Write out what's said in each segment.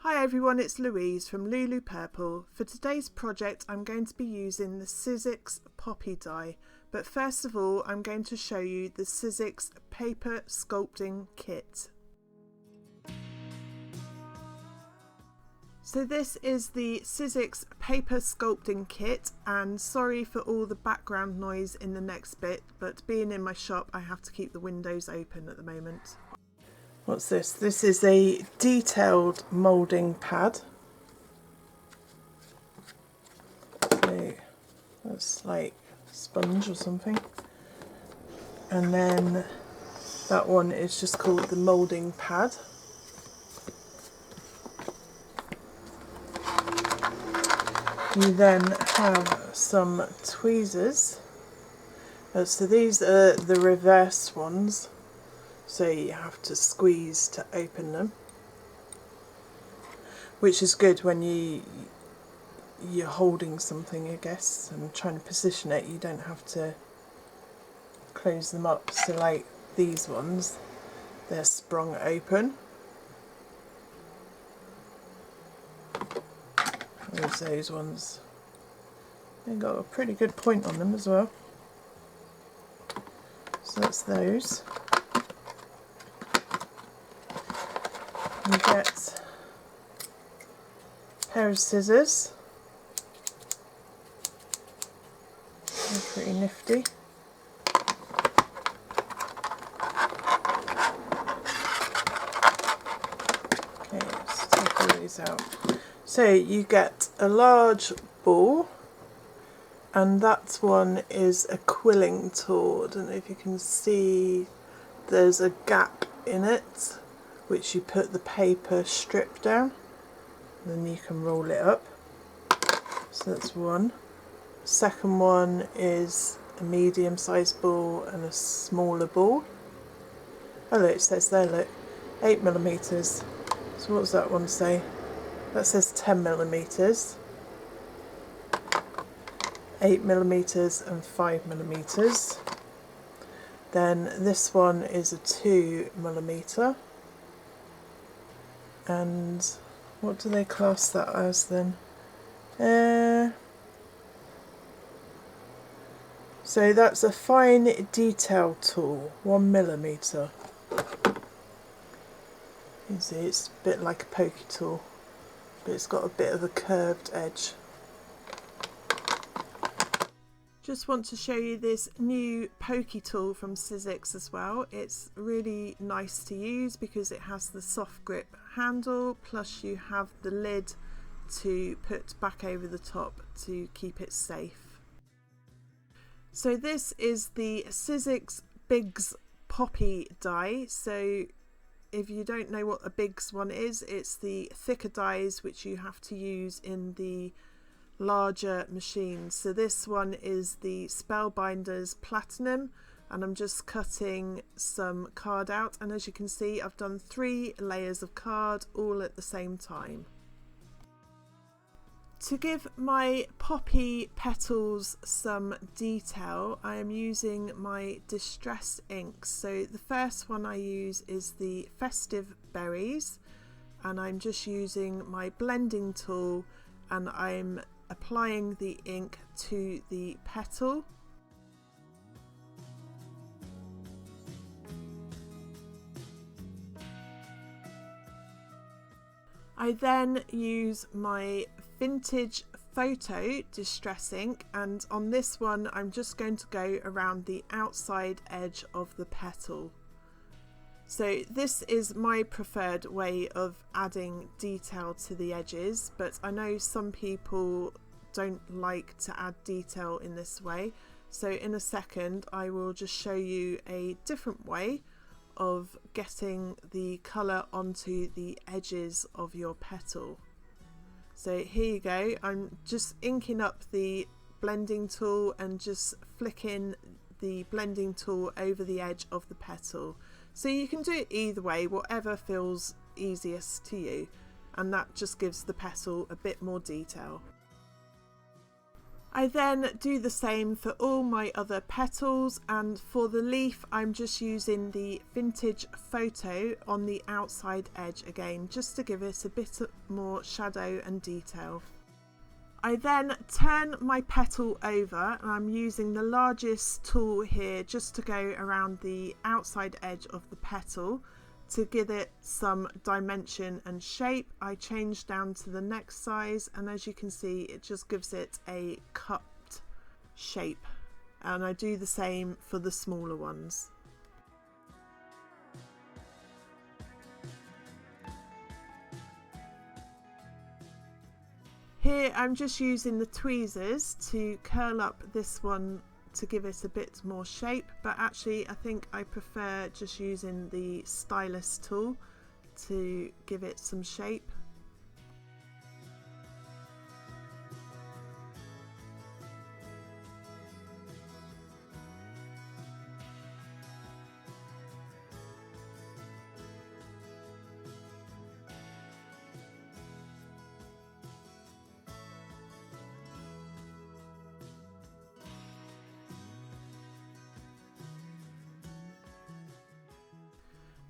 Hi everyone, it's Louise from Louloupurple. For today's project I'm going to be using the Sizzix Poppy die, but first of all I'm going to show you the Sizzix paper sculpting kit. So this is the Sizzix paper sculpting kit, and sorry for all the background noise in the next bit, but being in my shop I have to keep the windows open at the moment. What's this? This is a detailed moulding pad. So that's like sponge or something. And then that one is just called the moulding pad. You then have some tweezers. So these are the reverse ones. So you have to squeeze to open them, which is good when you're holding something, I guess, and trying to position it. You don't have to close them up. So like these ones, they're sprung open. There's those ones. They've got a pretty good point on them as well. So that's those. You get a pair of scissors. They're pretty nifty. Okay, let's take all these out. So you get a large ball, and that one is a quilling tool. I don't know if you can see, there's a gap in it, which you put the paper strip down, and then you can roll it up. So that's one. Second one is a medium sized ball and a smaller ball. Oh look, it says there, look, 8mm. So what does that one say? That says 10mm, 8mm and 5mm. Then this one is a 2mm. And what do they class that as then? So that's a fine detail tool, 1mm. You see, it's a bit like a pokey tool, but it's got a bit of a curved edge. Just want to show you this new pokey tool from Sizzix as well. It's really nice to use because it has the soft grip handle, plus you have the lid to put back over the top to keep it safe. So this is the Sizzix Bigz Poppy die. So if you don't know what a Bigz one is, it's the thicker dies which you have to use in the larger machines. So this one is the Spellbinders Platinum, and I'm just cutting some card out, and as you can see I've done 3 layers of card all at the same time. To give my poppy petals some detail, I am using my distress inks. So the first one I use is the Festive Berries, and I'm just using my blending tool and I'm applying the ink to the petal. I then use my Vintage Photo distress ink, and on this one I'm just going to go around the outside edge of the petal. So this is my preferred way of adding detail to the edges, but I know some people don't like to add detail in this way. So in a second I will just show you a different way of getting the colour onto the edges of your petal. So here you go, I'm just inking up the blending tool and just flicking the blending tool over the edge of the petal. So you can do it either way, whatever feels easiest to you, and that just gives the petal a bit more detail. I then do the same for all my other petals, and for the leaf I'm just using the vintage photo on the outside edge again, just to give it a bit more shadow and detail. I then turn my petal over, and I'm using the largest tool here just to go around the outside edge of the petal to give it some dimension and shape. I change down to the next size, and as you can see it just gives it a cupped shape, and I do the same for the smaller ones. Here I'm just using the tweezers to curl up this one to give it a bit more shape, but actually I think I prefer just using the stylus tool to give it some shape.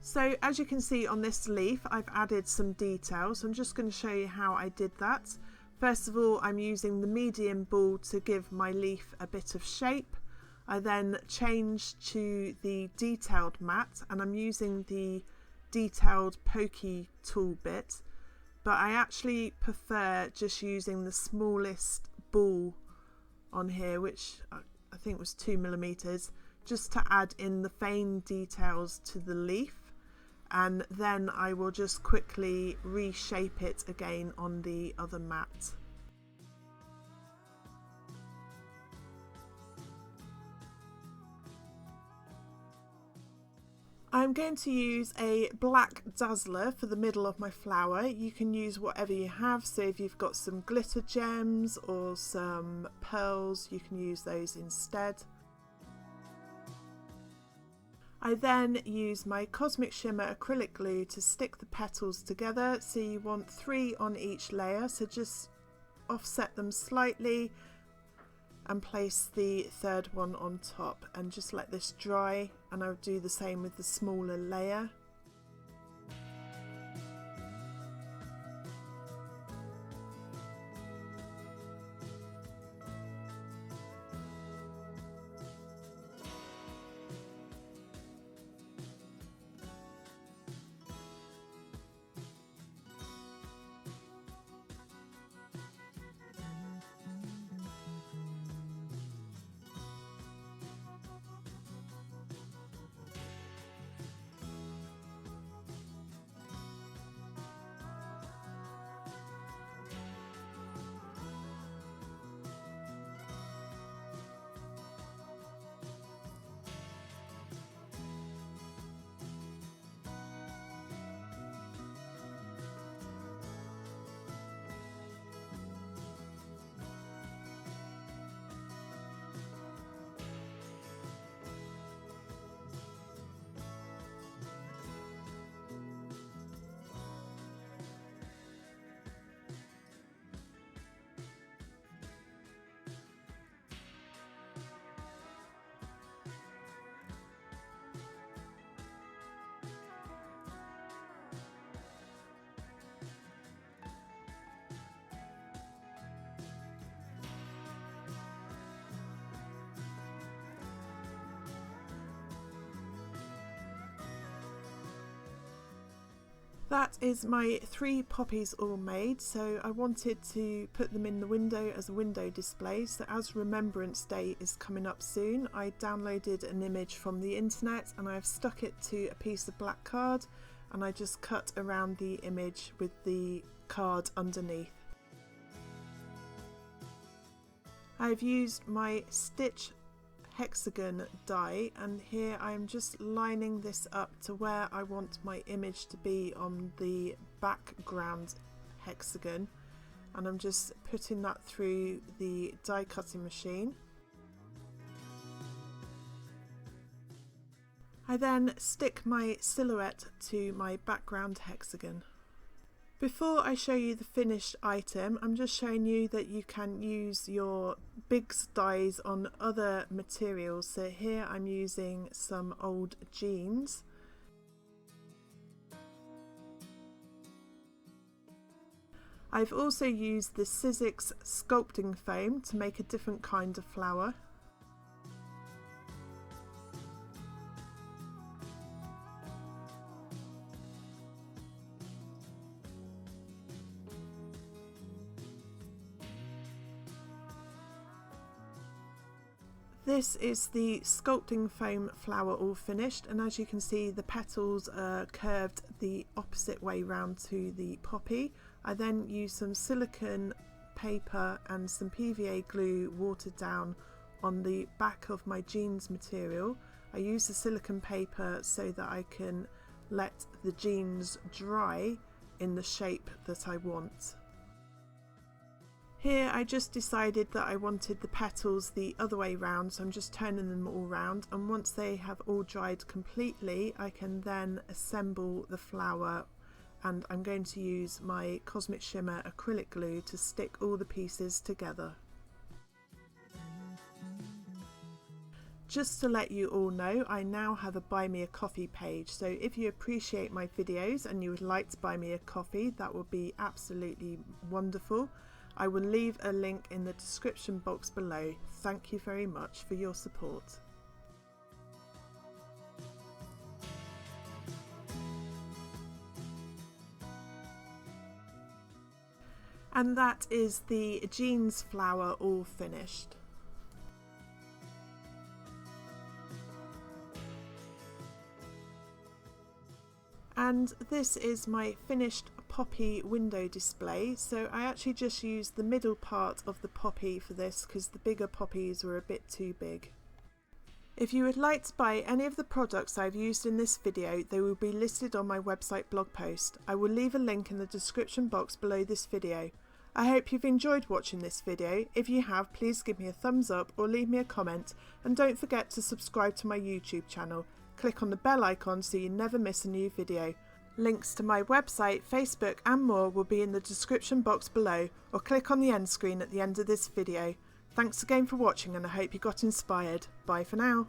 So as you can see on this leaf, I've added some details. I'm just going to show you how I did that. First of all, I'm using the medium ball to give my leaf a bit of shape. I then change to the detailed mat, and I'm using the detailed pokey tool bit, but I actually prefer just using the smallest ball on here, which I think was 2mm, just to add in the veined details to the leaf. And then I will just quickly reshape it again on the other mat. I'm going to use a black dazzler for the middle of my flower. You can use whatever you have, so if you've got some glitter gems or some pearls, you can use those instead. I then use my Cosmic Shimmer acrylic glue to stick the petals together. So you want 3 on each layer, so just offset them slightly and place the third one on top, and just let this dry, and I'll do the same with the smaller layer. That is my 3 poppies all made, so I wanted to put them in the window as a window display. So as Remembrance Day is coming up soon, I downloaded an image from the internet and I've stuck it to a piece of black card, and I just cut around the image with the card underneath. I've used my stitch hexagon die, and here I'm just lining this up to where I want my image to be on the background hexagon, and I'm just putting that through the die cutting machine. I then stick my silhouette to my background hexagon. Before I show you the finished item, I'm just showing you that you can use your Bigz dies on other materials. So here I'm using some old jeans. I've also used the Sizzix sculpting foam to make a different kind of flower. This is the sculpting foam flower all finished, and as you can see the petals are curved the opposite way round to the poppy. I then used some silicone paper and some PVA glue watered down on the back of my jeans material. I use the silicone paper so that I can let the jeans dry in the shape that I want. Here I just decided that I wanted the petals the other way round, so I'm just turning them all round, and once they have all dried completely I can then assemble the flower, and I'm going to use my Cosmic Shimmer acrylic glue to stick all the pieces together. Just to let you all know, I now have a Buy Me a Coffee page, so if you appreciate my videos and you would like to buy me a coffee, that would be absolutely wonderful. I will leave a link in the description box below. Thank you very much for your support. And that is the jeans flower all finished. And this is my finished poppy window display. So I actually just used the middle part of the poppy for this because the bigger poppies were a bit too big. If you would like to buy any of the products I've used in this video, they will be listed on my website blog post. I will leave a link in the description box below this video. I hope you've enjoyed watching this video. If you have, please give me a thumbs up or leave me a comment, and don't forget to subscribe to my YouTube channel. Click on the bell icon so you never miss a new video. Links to my website, Facebook and more will be in the description box below, or click on the end screen at the end of this video. Thanks again for watching, and I hope you got inspired. Bye for now.